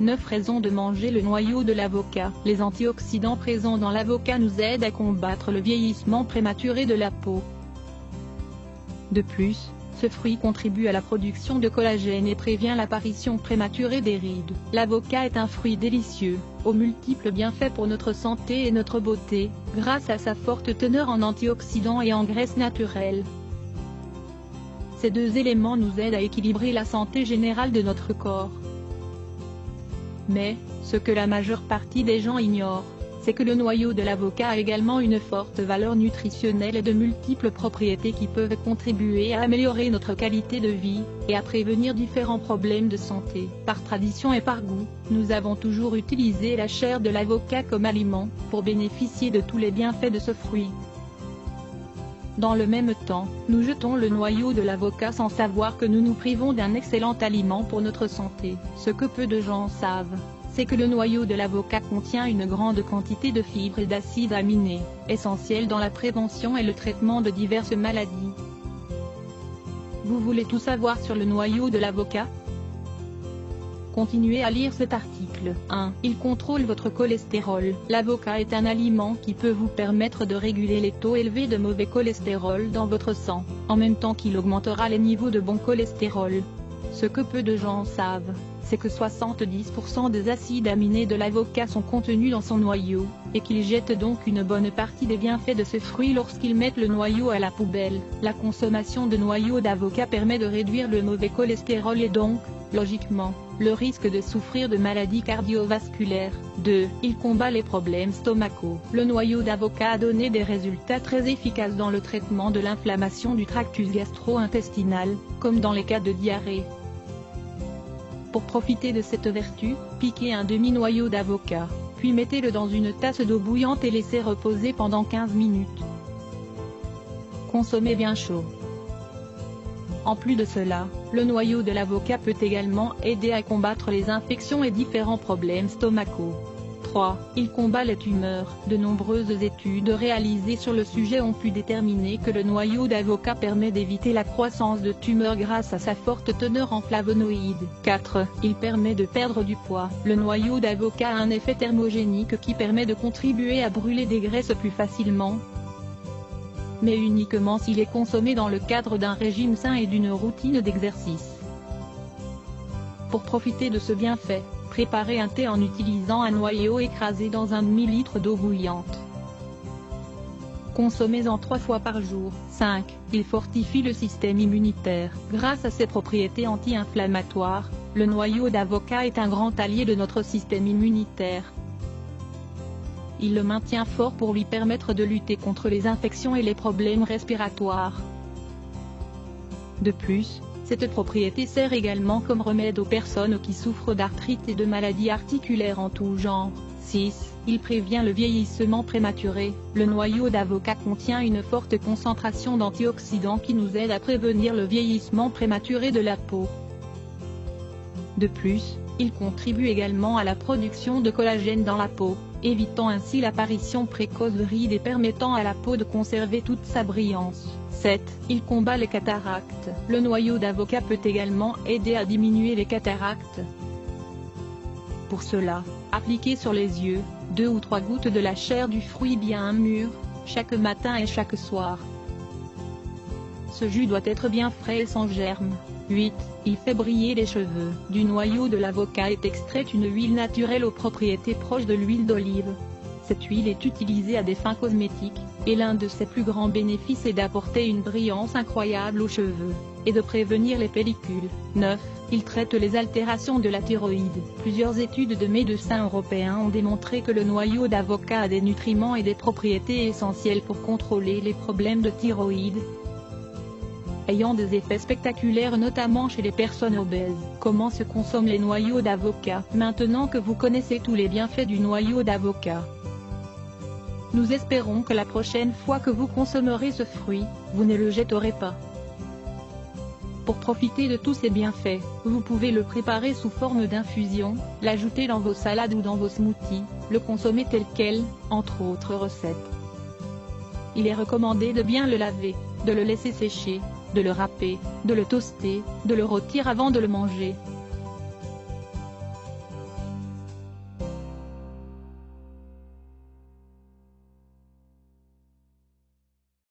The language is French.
9 raisons de manger le noyau de l'avocat. Les antioxydants présents dans l'avocat nous aident à combattre le vieillissement prématuré de la peau. De plus, ce fruit contribue à la production de collagène et prévient l'apparition prématurée des rides. L'avocat est un fruit délicieux, aux multiples bienfaits pour notre santé et notre beauté, grâce à sa forte teneur en antioxydants et en graisses naturelles. Ces deux éléments nous aident à équilibrer la santé générale de notre corps. Mais, ce que la majeure partie des gens ignorent, c'est que le noyau de l'avocat a également une forte valeur nutritionnelle et de multiples propriétés qui peuvent contribuer à améliorer notre qualité de vie, et à prévenir différents problèmes de santé. Par tradition et par goût, nous avons toujours utilisé la chair de l'avocat comme aliment, pour bénéficier de tous les bienfaits de ce fruit. Dans le même temps, nous jetons le noyau de l'avocat sans savoir que nous nous privons d'un excellent aliment pour notre santé. Ce que peu de gens savent, c'est que le noyau de l'avocat contient une grande quantité de fibres et d'acides aminés, essentiels dans la prévention et le traitement de diverses maladies. Vous voulez tout savoir sur le noyau de l'avocat? Continuez à lire cet article. 1. Il contrôle votre cholestérol. L'avocat est un aliment qui peut vous permettre de réguler les taux élevés de mauvais cholestérol dans votre sang, en même temps qu'il augmentera les niveaux de bon cholestérol. Ce que peu de gens savent, c'est que 70% des acides aminés de l'avocat sont contenus dans son noyau, et qu'ils jettent donc une bonne partie des bienfaits de ce fruit lorsqu'ils mettent le noyau à la poubelle. La consommation de noyau d'avocat permet de réduire le mauvais cholestérol et donc, logiquement, le risque de souffrir de maladies cardiovasculaires. 2. Il combat les problèmes stomacaux. Le noyau d'avocat a donné des résultats très efficaces dans le traitement de l'inflammation du tractus gastro-intestinal, comme dans les cas de diarrhée. Pour profiter de cette vertu, piquez un demi-noyau d'avocat, puis mettez-le dans une tasse d'eau bouillante et laissez reposer pendant 15 minutes. Consommez bien chaud. En plus de cela, le noyau de l'avocat peut également aider à combattre les infections et différents problèmes stomacaux. 3. Il combat les tumeurs. De nombreuses études réalisées sur le sujet ont pu déterminer que le noyau d'avocat permet d'éviter la croissance de tumeurs grâce à sa forte teneur en flavonoïdes. 4. Il permet de perdre du poids. Le noyau d'avocat a un effet thermogénique qui permet de contribuer à brûler des graisses plus facilement, mais uniquement s'il est consommé dans le cadre d'un régime sain et d'une routine d'exercice. Pour profiter de ce bienfait, préparez un thé en utilisant un noyau écrasé dans un demi-litre d'eau bouillante. Consommez-en 3 fois par jour. 5. Il fortifie le système immunitaire. Grâce à ses propriétés anti-inflammatoires, le noyau d'avocat est un grand allié de notre système immunitaire. Il le maintient fort pour lui permettre de lutter contre les infections et les problèmes respiratoires. De plus, cette propriété sert également comme remède aux personnes qui souffrent d'arthrite et de maladies articulaires en tout genre. 6. Il prévient le vieillissement prématuré. Le noyau d'avocat contient une forte concentration d'antioxydants qui nous aident à prévenir le vieillissement prématuré de la peau. De plus, il contribue également à la production de collagène dans la peau, évitant ainsi l'apparition précoce de rides et permettant à la peau de conserver toute sa brillance. 7. Il combat les cataractes. Le noyau d'avocat peut également aider à diminuer les cataractes. Pour cela, appliquez sur les yeux 2 ou 3 gouttes de la chair du fruit bien mûr, chaque matin et chaque soir. Ce jus doit être bien frais et sans germes. 8. Il fait briller les cheveux. Du noyau de l'avocat est extraite une huile naturelle aux propriétés proches de l'huile d'olive. Cette huile est utilisée à des fins cosmétiques, et l'un de ses plus grands bénéfices est d'apporter une brillance incroyable aux cheveux, et de prévenir les pellicules. 9. Il traite les altérations de la thyroïde. Plusieurs études de médecins européens ont démontré que le noyau d'avocat a des nutriments et des propriétés essentielles pour contrôler les problèmes de thyroïde, ayant des effets spectaculaires notamment chez les personnes obèses. Comment se consomment les noyaux d'avocat? Maintenant que vous connaissez tous les bienfaits du noyau d'avocat, nous espérons que la prochaine fois que vous consommerez ce fruit, vous ne le jetterez pas. Pour profiter de tous ces bienfaits, vous pouvez le préparer sous forme d'infusion, l'ajouter dans vos salades ou dans vos smoothies, le consommer tel quel, entre autres recettes. Il est recommandé de bien le laver, de le laisser sécher, de le râper, de le toaster, de le rôtir avant de le manger.